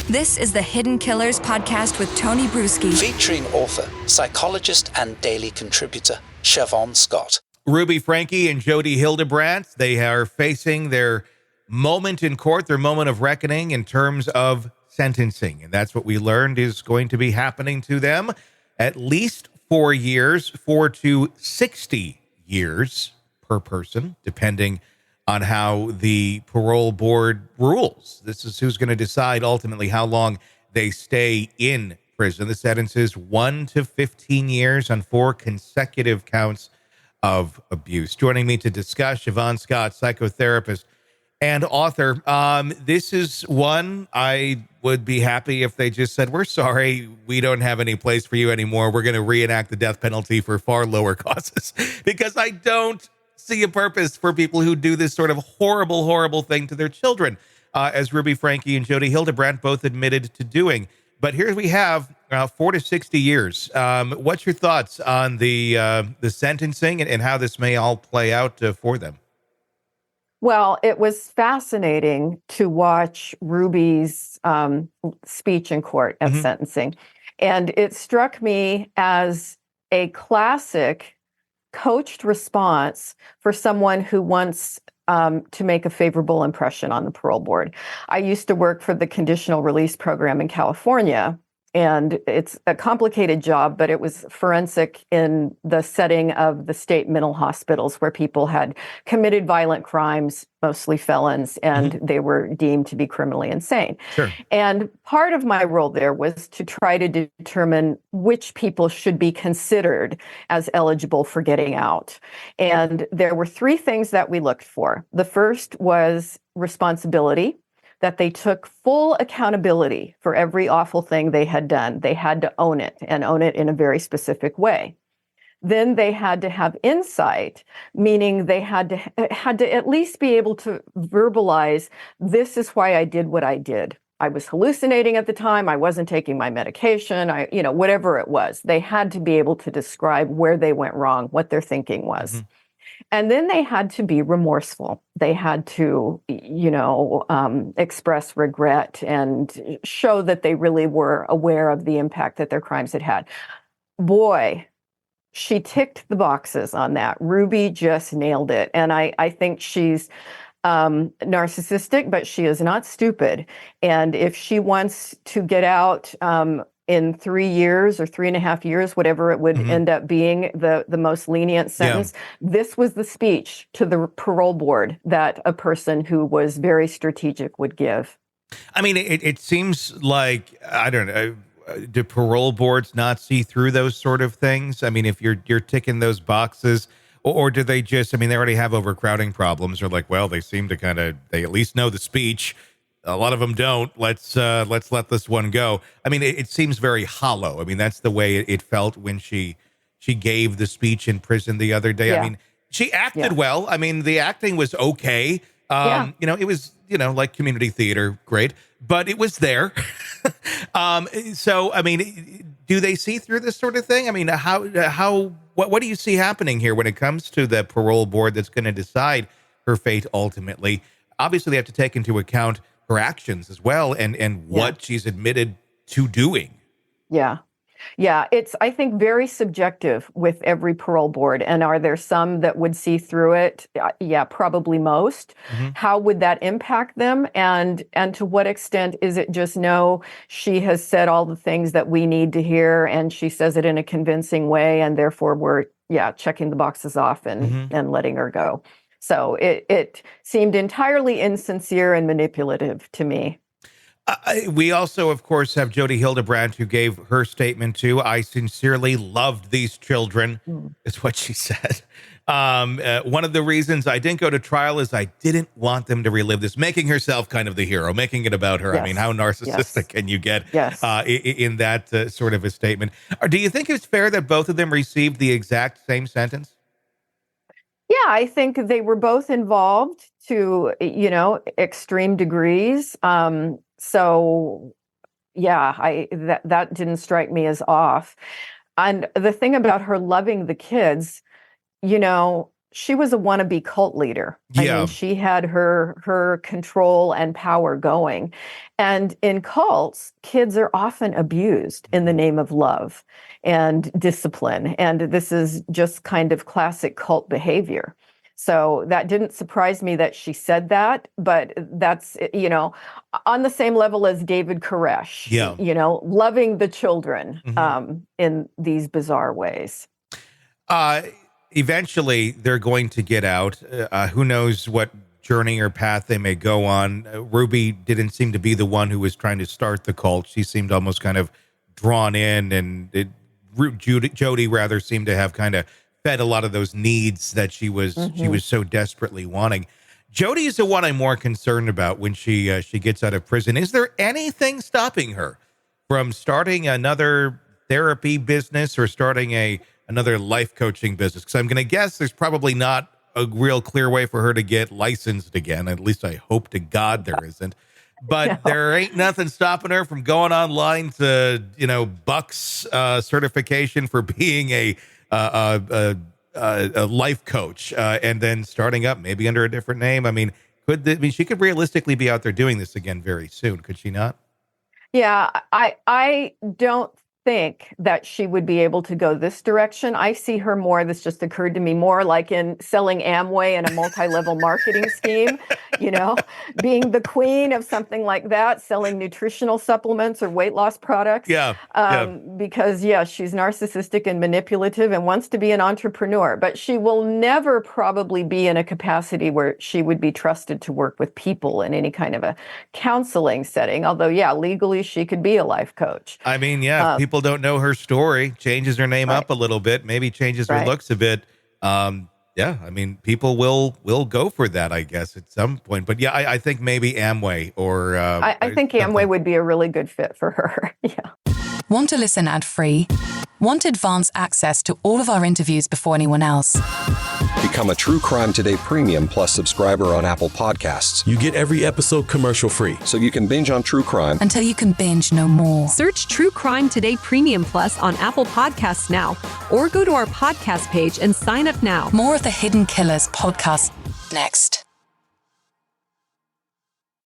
This is the Hidden Killers podcast with Tony Brueski. Featuring author, psychologist, and daily contributor, Shavaun Scott. Ruby Frankie and Jody Hildebrandt, they are facing their moment in court, their moment of reckoning in terms of sentencing. And that's what we learned is going to be happening to them. At least 4 years, 4 to 60 years per person, depending on how the parole board rules. This is who's going to decide ultimately how long they stay in prison. The sentence is 1 to 15 years on 4 consecutive counts of abuse. Joining me to discuss, Shavaun Scott, psychotherapist and author. This is one I would be happy if they just said, we're sorry, we don't have any place for you anymore. We're going to reenact the death penalty for far lower causes, because I don't see a purpose for people who do this sort of horrible, horrible thing to their children, as Ruby Frankie and Jody Hildebrandt both admitted to doing. But here we have 4 to 60 years. What's your thoughts on the sentencing and how this may all play out for them? Well, it was fascinating to watch Ruby's speech in court at sentencing. And it struck me as a classic coached response for someone who wants to make a favorable impression on the parole board. I used to work for the conditional release program in California, and it's a complicated job, but it was forensic in the setting of the state mental hospitals where people had committed violent crimes, mostly felons, and they were deemed to be criminally insane. Sure. And part of my role there was to try to determine which people should be considered as eligible for getting out. And there were 3 things that we looked for. The first was responsibility, that they took full accountability for every awful thing they had done. They had to own it, and own it in a very specific way. Then they had to have insight, meaning they had to at least be able to verbalize, this is why I did what I did. I was hallucinating at the time. I wasn't taking my medication. Whatever it was, they had to be able to describe where they went wrong, what their thinking was. And then they had to be remorseful. They had to, express regret and show that they really were aware of the impact that their crimes had had. Boy, she ticked the boxes on that. Ruby just nailed it. And I think she's narcissistic, but she is not stupid. And if she wants to get out in 3 years or 3.5 years, whatever it would end up being, the most lenient sentence. Yeah. This was the speech to the parole board that a person who was very strategic would give. I mean, it seems like, I don't know, do parole boards not see through those sort of things? I mean, if you're ticking those boxes, or do they just, they already have overcrowding problems, or like, well, they seem to they at least know the speech. A lot of them don't. Let's let this one go. It seems very hollow. That's the way it felt when she gave the speech in prison the other day. Yeah. She acted well. The acting was okay. It was, like community theater, great, but it was there. Do they see through this sort of thing? What do you see happening here when it comes to the parole board that's going to decide her fate ultimately? Obviously, they have to take into account her actions as well, and what she's admitted to doing. Yeah. It's, I think, very subjective with every parole board. And are there some that would see through it? Yeah, probably most. How would that impact them? And to what extent is it just, no, she has said all the things that we need to hear, and she says it in a convincing way, and therefore we're, checking the boxes off and letting her go. So it seemed entirely insincere and manipulative to me. We also, of course, have Jody Hildebrandt, who gave her statement too. I sincerely loved these children, is what she said. One of the reasons I didn't go to trial is I didn't want them to relive this, making herself kind of the hero, making it about her. Yes. How narcissistic can you get in that sort of a statement? Or do you think it's fair that both of them received the exact same sentence? Yeah, I think they were both involved to, extreme degrees. So yeah, that didn't strike me as off. And the thing about her loving the kids, she was a wannabe cult leader. Yeah. I mean, she had her control and power going. And in cults, kids are often abused in the name of love and discipline. And this is just kind of classic cult behavior. So that didn't surprise me that she said that, but that's, on the same level as David Koresh, loving the children in these bizarre ways. Eventually, they're going to get out. Who knows what journey or path they may go on. Ruby didn't seem to be the one who was trying to start the cult. She seemed almost kind of drawn in, and Jody rather seemed to have kind of fed a lot of those needs that she was so desperately wanting. Jody is the one I'm more concerned about when she gets out of prison. Is there anything stopping her from starting another therapy business or starting another life coaching business? Because I'm going to guess there's probably not a real clear way for her to get licensed again. At least I hope to God there isn't. But there ain't nothing stopping her from going online to, Buck's certification for being a life coach and then starting up maybe under a different name. I mean, she could realistically be out there doing this again very soon, could she not? Yeah, I don't think that she would be able to go this direction. I see her more, this just occurred to me, more like in selling Amway in a multi-level marketing scheme, being the queen of something like that, selling nutritional supplements or weight loss products. Because, she's narcissistic and manipulative and wants to be an entrepreneur, but she will never probably be in a capacity where she would be trusted to work with people in any kind of a counseling setting. Although, legally she could be a life coach. I mean, people don't know her story, changes her name up a little bit, maybe changes her looks a bit. I mean, people will go for that, I guess, at some point. But I think maybe Amway or I think Amway would be a really good fit for her. Want to listen ad-free? Want advanced access to all of our interviews before anyone else? Become a True Crime Today Premium Plus subscriber on Apple Podcasts. You get every episode commercial-free. So you can binge on true crime until you can binge no more. Search True Crime Today Premium Plus on Apple Podcasts now, or go to our podcast page and sign up now. More of the Hidden Killers podcast next.